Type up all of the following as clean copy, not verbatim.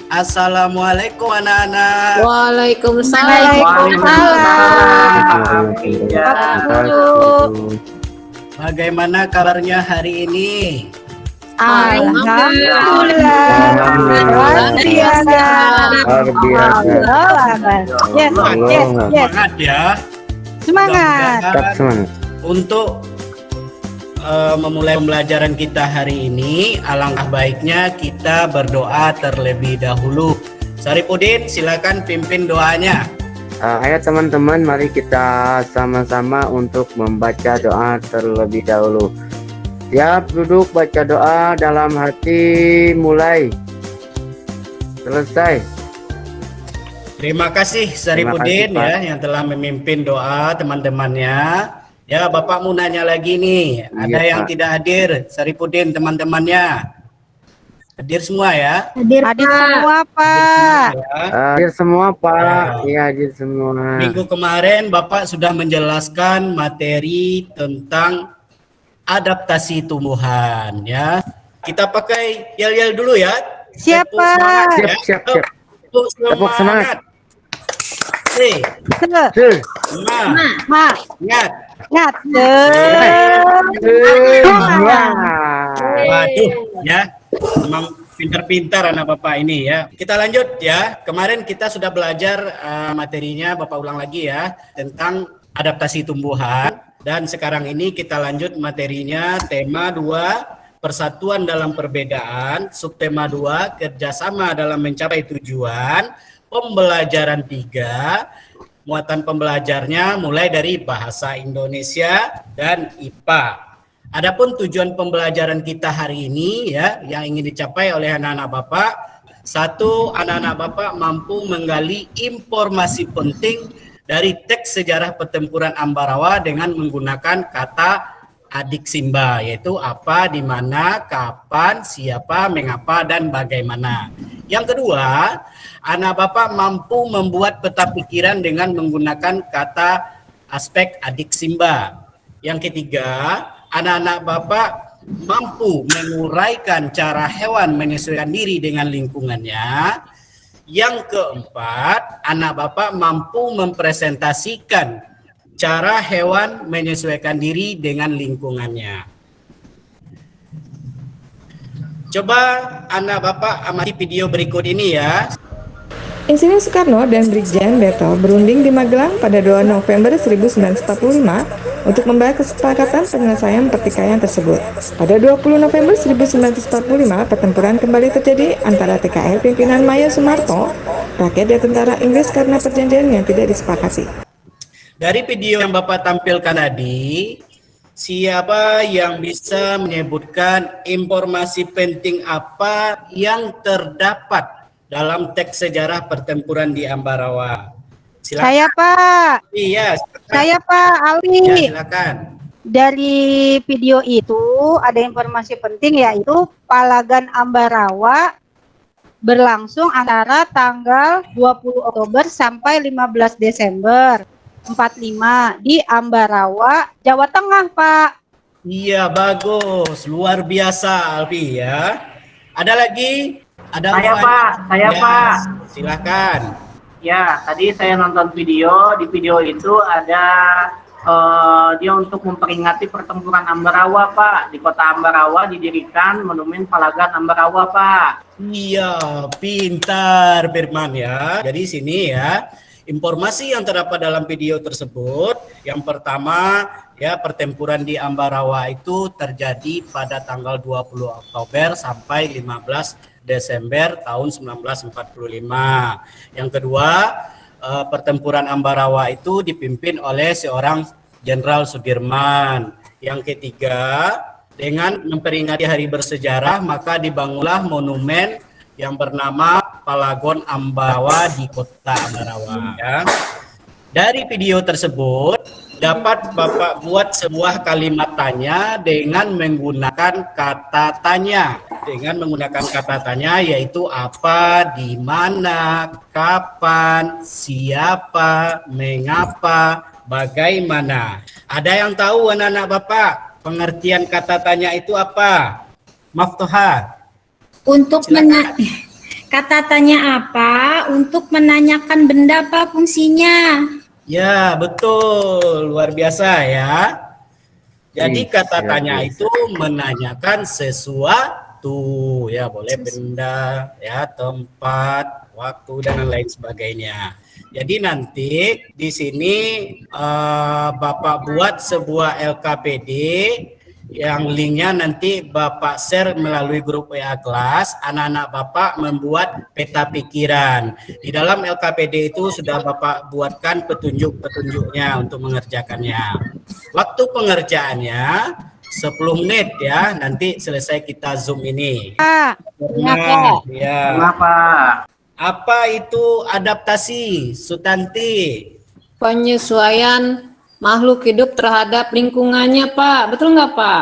Assalamualaikum anak-anak. Waalaikumsalam. Waalaikumsalam. Pak Guru. Bagaimana kabarnya hari ini? Alhamdulillah. Luar biasa. Yes. Semangat ya. Semangat. Mudah-mudahan untuk memulai pembelajaran kita hari ini, alangkah baiknya kita berdoa terlebih dahulu. Saripudin, silakan pimpin doanya. Ayo teman-teman, mari kita sama-sama untuk membaca doa terlebih dahulu. Siap duduk, baca doa dalam hati, mulai. Selesai. Terima kasih Saripudin Terima kasih, ya yang telah memimpin doa teman-temannya. Ya, Bapak mau nanya lagi nih. Ada yang Pak. tidak hadir, Saripudin teman-temannya. Hadir semua ya? Hadir semua, Pak. Hadir semua, Pak. Iya, hadir semua. Minggu kemarin Bapak sudah menjelaskan materi tentang adaptasi tumbuhan ya. Kita pakai yel-yel dulu ya. Siap, Tepuk semangat, Pak. ya. Siap. Tepuk Tepuk semangat. Oke. Tuh. Ingat. Waduh ya. Memang pintar-pintar anak Bapak ini ya. Kita lanjut ya. Kemarin kita sudah belajar materinya, Bapak ulang lagi ya, tentang adaptasi tumbuhan. Dan sekarang ini kita lanjut materinya tema 2, persatuan dalam perbedaan, subtema 2, kerjasama dalam mencapai tujuan, pembelajaran 3, muatan pembelajarnya mulai dari bahasa Indonesia dan IPA. Adapun tujuan pembelajaran kita hari ini ya yang ingin dicapai oleh anak-anak Bapak, satu, anak-anak Bapak mampu menggali informasi penting dari teks sejarah pertempuran Ambarawa dengan menggunakan kata adik Simba, yaitu apa, di mana, kapan, siapa, mengapa, dan bagaimana. Yang kedua, anak Bapak mampu membuat peta pikiran dengan menggunakan kata aspek adik Simba. Yang ketiga, anak-anak Bapak mampu menguraikan cara hewan menyesuaikan diri dengan lingkungannya. Yang keempat, anak Bapak mampu mempresentasikan cara hewan menyesuaikan diri dengan lingkungannya. Coba anak Bapak amati video berikut ini ya. Insiden Soekarno dan Brigjen Beto berunding di Magelang pada 2 November 1945 untuk membahas kesepakatan penyelesaian pertikaian tersebut. Pada 20 November 1945, pertempuran kembali terjadi antara TKR pimpinan Maya Sumarto, rakyat dan tentara Inggris karena perjanjian yang tidak disepakati. Dari video yang Bapak tampilkan tadi, siapa yang bisa menyebutkan informasi penting apa yang terdapat dalam teks sejarah pertempuran di Ambarawa? Silakan. Saya, Pak. Iya, silakan. Saya, Pak Ali. Ya, silakan. Dari video itu ada informasi penting, yaitu Palagan Ambarawa berlangsung antara tanggal 20 Oktober sampai 15 Desember 45 di Ambarawa, Jawa Tengah, Pak. Iya, bagus. Luar biasa, Alfi ya. Ada lagi? Ada Saya, Ufan? Pak. Saya, Ya, Pak. Silakan. Ya, tadi saya nonton video. Di video itu ada dia untuk memperingati pertempuran Ambarawa, Pak. Di kota Ambarawa didirikan monumen Palagan Ambarawa, Pak. Iya, pintar Firman ya. Jadi sini ya, informasi yang terdapat dalam video tersebut, yang pertama ya, pertempuran di Ambarawa itu terjadi pada tanggal 20 Oktober sampai 15 Desember tahun 1945. Yang kedua, pertempuran Ambarawa itu dipimpin oleh seorang Jenderal Sudirman. Yang ketiga, dengan memperingati hari bersejarah, maka dibangunlah monumen yang bernama Palagon Ambarawa di kota Ambarawa. Ya. Dari video tersebut dapat Bapak buat sebuah kalimat tanya dengan menggunakan kata tanya. Dengan menggunakan kata tanya yaitu apa, di mana, kapan, siapa, mengapa, bagaimana. Ada yang tahu anak-anak Bapak pengertian kata tanya itu apa? Maftuha. Untuk Kata tanya apa untuk menanyakan benda Pak fungsinya? Ya, betul. Luar biasa ya. Jadi kata tanya itu menanyakan sesuatu, ya boleh benda, ya tempat, waktu dan lain sebagainya. Jadi nanti di sini Bapak buat sebuah LKPD yang linknya nanti Bapak share melalui grup WA kelas. Anak-anak Bapak membuat peta pikiran. Di dalam LKPD itu sudah Bapak buatkan petunjuk-petunjuknya untuk mengerjakannya. Waktu pengerjaannya 10 menit ya. Nanti selesai kita Zoom ini. Nah, ya. Kenapa? Apa itu adaptasi, Sutanti? Penyesuaian makhluk hidup terhadap lingkungannya, Pak. Betul nggak, Pak?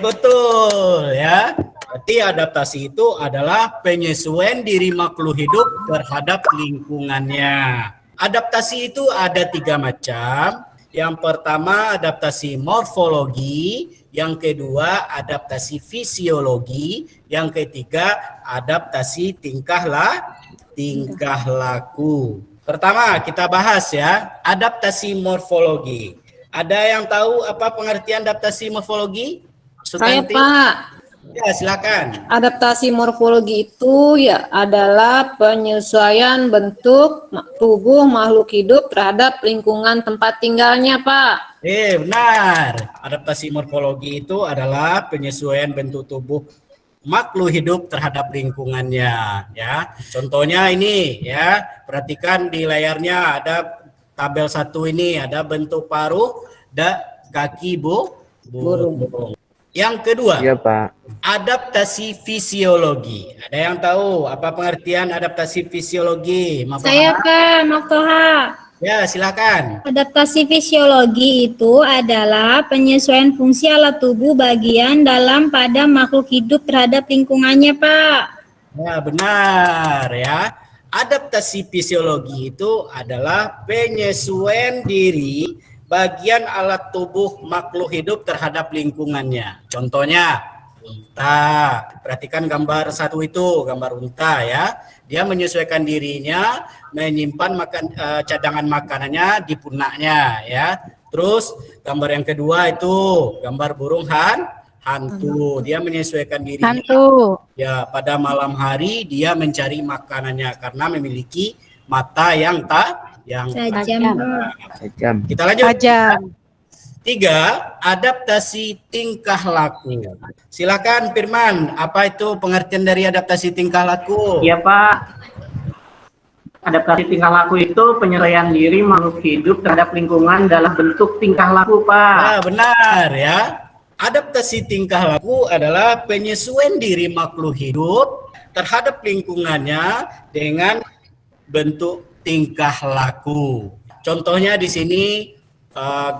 Betul ya. Berarti adaptasi itu adalah penyesuaian diri makhluk hidup terhadap lingkungannya. Adaptasi itu ada 3 macam. Yang pertama adaptasi morfologi, yang kedua adaptasi fisiologi, yang ketiga adaptasi tingkah laku. Pertama kita bahas ya, adaptasi morfologi. Ada yang tahu apa pengertian adaptasi morfologi? Saya, Sutanti? Pak. Ya, silakan. Adaptasi morfologi itu ya adalah penyesuaian bentuk tubuh makhluk hidup terhadap lingkungan tempat tinggalnya, Pak. Benar. Adaptasi morfologi itu adalah penyesuaian bentuk tubuh makhluk hidup terhadap lingkungannya, ya. Contohnya ini, ya. Perhatikan di layarnya ada tabel 1 ini, ada bentuk paruh dan kaki burung. Yang kedua, Iya, Pak. adaptasi fisiologi. Ada yang tahu apa pengertian adaptasi fisiologi? Saya Pak, Maftoha. Ya, silakan. Adaptasi fisiologi itu adalah penyesuaian fungsi alat tubuh bagian dalam pada makhluk hidup terhadap lingkungannya, Pak. Ya, benar ya. Adaptasi fisiologi itu adalah penyesuaian diri bagian alat tubuh makhluk hidup terhadap lingkungannya. Contohnya, unta. Perhatikan gambar 1 itu, gambar unta ya. Dia menyesuaikan dirinya, menyimpan cadangan makanannya di punaknya ya. Terus gambar yang kedua itu gambar burung hantu. Dia menyesuaikan dirinya. Ya, pada malam hari dia mencari makanannya karena memiliki mata yang Tajam. Kita lanjut. 3, adaptasi tingkah laku. Silakan Firman, apa itu pengertian dari adaptasi tingkah laku? Iya Pak. Adaptasi tingkah laku itu penyesuaian diri makhluk hidup terhadap lingkungan dalam bentuk tingkah laku, Pak. Nah, benar ya. Adaptasi tingkah laku adalah penyesuaian diri makhluk hidup terhadap lingkungannya dengan bentuk tingkah laku. Contohnya di sini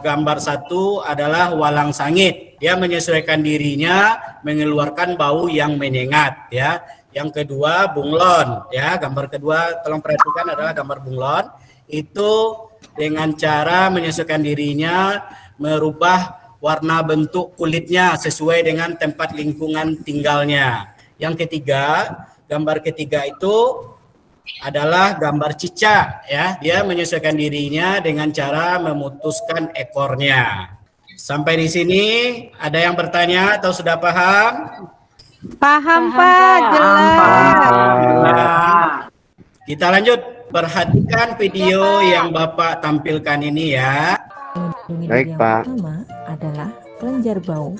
gambar 1 adalah walang sangit. Dia menyesuaikan dirinya mengeluarkan bau yang menyengat ya. Yang kedua bunglon ya. Gambar kedua tolong perhatikan adalah gambar bunglon. Itu dengan cara menyesuaikan dirinya merubah warna bentuk kulitnya sesuai dengan tempat lingkungan tinggalnya. Yang ketiga, gambar ketiga itu adalah gambar cicak ya. Dia menyesuaikan dirinya dengan cara memutuskan ekornya. Sampai di sini ada yang bertanya atau sudah paham? Paham Pak, jelas. Kita lanjut, perhatikan video yang Bapak tampilkan ini ya. Baik, Yang Pak. pertama adalah kelenjar bau.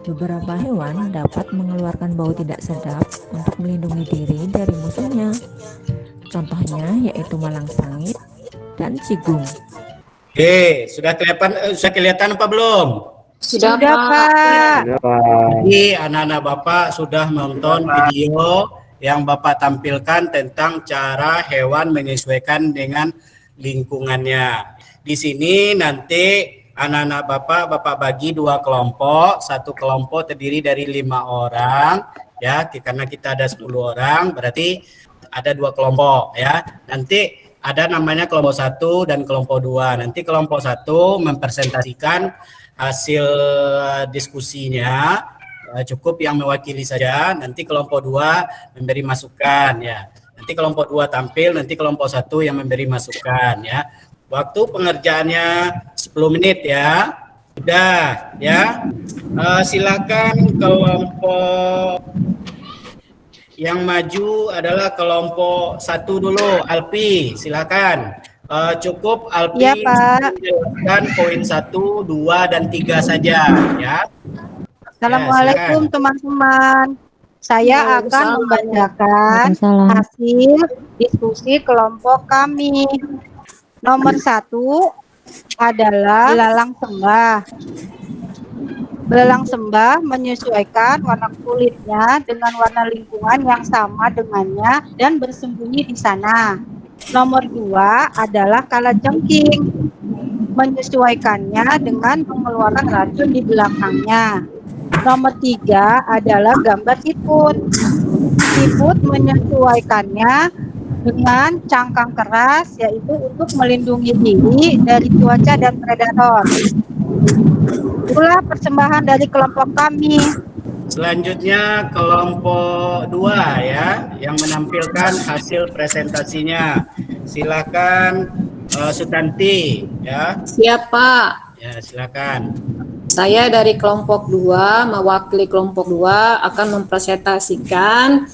Beberapa hewan dapat mengeluarkan bau tidak sedap untuk melindungi diri dari musuhnya. Contohnya yaitu malang sangit dan cigung. Sudah kelihatan apa belum? Sudah, Pak. Iya, Pak. Jadi anak-anak Bapak sudah menonton video yang Bapak tampilkan tentang cara hewan menyesuaikan dengan lingkungannya. Di sini nanti anak-anak Bapak bagi 2 kelompok. 1 kelompok terdiri dari 5 orang ya, karena kita ada 10 orang berarti ada 2 kelompok ya. Nanti ada namanya kelompok 1 dan kelompok 2. Nanti kelompok 1 mempresentasikan hasil diskusinya cukup yang mewakili saja. Nanti kelompok 2 memberi masukan ya. Nanti kelompok 2 tampil, nanti kelompok 1 yang memberi masukan ya. Waktu pengerjaannya 10 menit ya. Sudah ya. Silakan kelompok yang maju adalah kelompok 1 dulu, Alpi, silakan. Cukup Alpi Iya, Pak. menjelaskan poin 1, 2, dan 3 saja ya. Assalamualaikum teman-teman. Saya akan membacakan Waalaikumsalam. hasil diskusi kelompok kami. Nomor 1 adalah belalang sembah. Belalang sembah menyesuaikan warna kulitnya dengan warna lingkungan yang sama dengannya dan bersembunyi di sana. Nomor 2 adalah kalajengking, menyesuaikannya dengan pengeluaran racun di belakangnya. Nomor 3 adalah gambar siput. Siput menyesuaikannya dengan cangkang keras, yaitu untuk melindungi diri dari cuaca dan predator. Itulah persembahan dari kelompok kami. Selanjutnya kelompok 2 ya, yang menampilkan hasil presentasinya. Silakan Sutanti ya. Siap, Pak. Ya, silakan. Saya dari kelompok 2, mewakili kelompok 2 akan mempresentasikan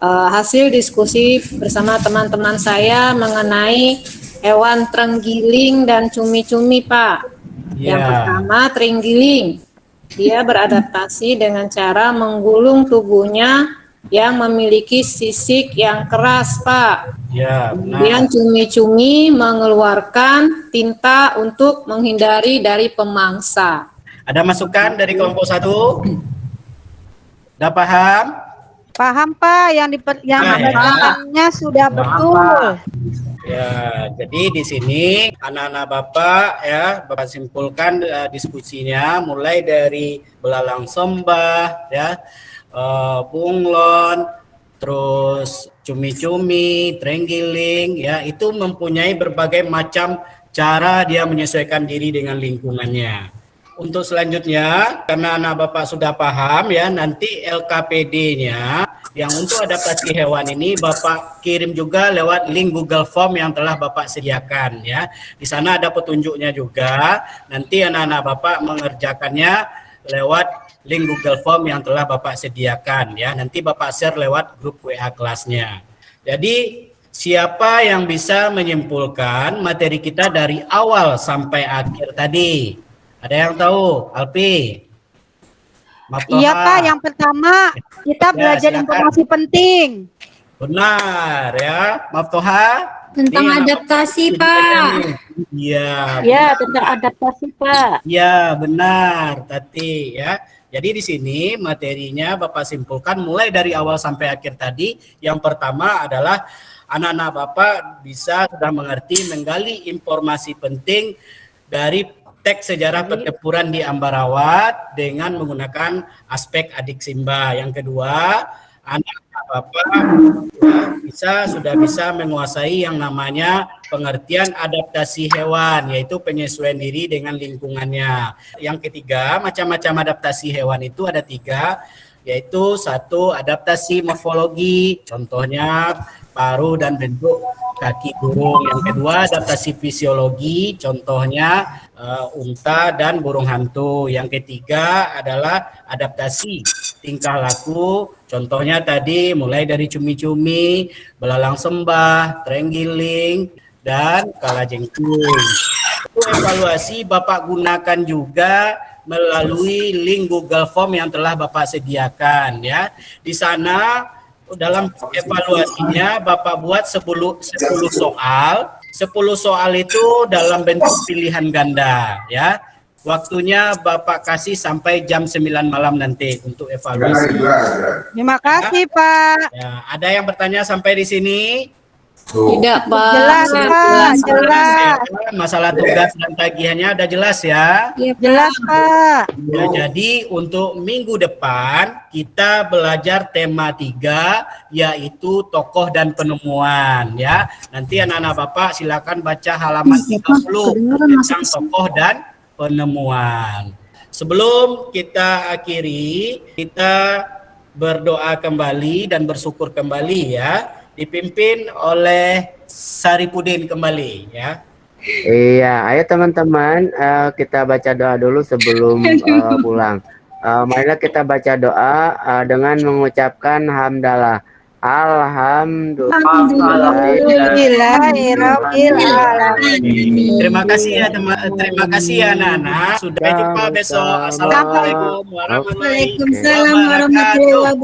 hasil diskusi bersama teman-teman saya mengenai hewan terenggiling dan cumi-cumi, Pak. Yang pertama, terenggiling. Dia beradaptasi dengan cara menggulung tubuhnya yang memiliki sisik yang keras, Pak. Ya, Kemudian cumi-cumi mengeluarkan tinta untuk menghindari dari pemangsa. Ada masukan dari kelompok 1? Udah paham? Paham, Pak, yang dibacakannya sudah betul. Ya, jadi di sini anak-anak Bapak ya, Bapak simpulkan diskusinya mulai dari belalang sembah ya, bunglon, terus cumi-cumi, terenggiling ya, itu mempunyai berbagai macam cara dia menyesuaikan diri dengan lingkungannya. Untuk selanjutnya, karena anak Bapak sudah paham ya, nanti LKPD-nya yang untuk adaptasi hewan ini Bapak kirim juga lewat link Google Form yang telah Bapak sediakan ya. Di sana ada petunjuknya juga. Nanti anak-anak Bapak mengerjakannya lewat link Google Form yang telah Bapak sediakan ya. Nanti Bapak share lewat grup WA kelasnya. Jadi siapa yang bisa menyimpulkan materi kita dari awal sampai akhir tadi? Ada yang tahu? Alpi? Iya, Pak, yang pertama kita belajar silakan. informasi penting. Benar ya, Maftoha. Tentang Ini adaptasi, anak- Pak. Iya. Ya, tentang adaptasi, Pak. Ya, benar, Tati ya. Jadi di sini materinya Bapak simpulkan mulai dari awal sampai akhir tadi. Yang pertama adalah anak-anak Bapak bisa sudah mengerti menggali informasi penting dari teks sejarah pertempuran di Ambarawa dengan menggunakan aspek adik Simba. Yang kedua, anak-anak Bapak ya, sudah bisa menguasai yang namanya pengertian adaptasi hewan, yaitu penyesuaian diri dengan lingkungannya. Yang ketiga, macam-macam adaptasi hewan itu ada 3, yaitu 1 adaptasi morfologi, contohnya paruh dan bentuk kaki burung. Yang kedua adaptasi fisiologi, contohnya unta dan burung hantu. Yang ketiga adalah adaptasi tingkah laku, contohnya tadi mulai dari cumi-cumi, belalang sembah, terenggiling, dan kalajengking. Itu evaluasi Bapak gunakan juga melalui link Google Form yang telah Bapak sediakan ya. Di sana dalam evaluasinya Bapak buat 10 soal. 10 soal itu dalam bentuk pilihan ganda ya. Waktunya Bapak kasih sampai jam 9 malam nanti untuk evaluasi. Terima kasih, Pak. Ya, ada yang bertanya sampai di sini? Tidak, Pak. Jelas, Pak. Jelas. Masalah tugas dan tagihannya udah jelas ya. Jelas, Pak. Ya, jadi untuk minggu depan kita belajar tema 3 yaitu tokoh dan penemuan ya. Nanti anak-anak Bapak silakan baca halaman 30 tentang tokoh dan penemuan. sebelum kita akhiri, kita berdoa kembali dan bersyukur kembali ya, dipimpin oleh Saripudin kembali ya. Iya, ayo teman-teman, kita baca doa dulu sebelum pulang. Marilah kita baca doa dengan mengucapkan hamdalah. Alhamdulillahirobbilalamin. Terima kasih ya teman, terima kasih ya anak-anak. Sudah jumpa besok. Assalamualaikum warahmatullahi Waalaikumsalam warahmatullahi wabarakatuh.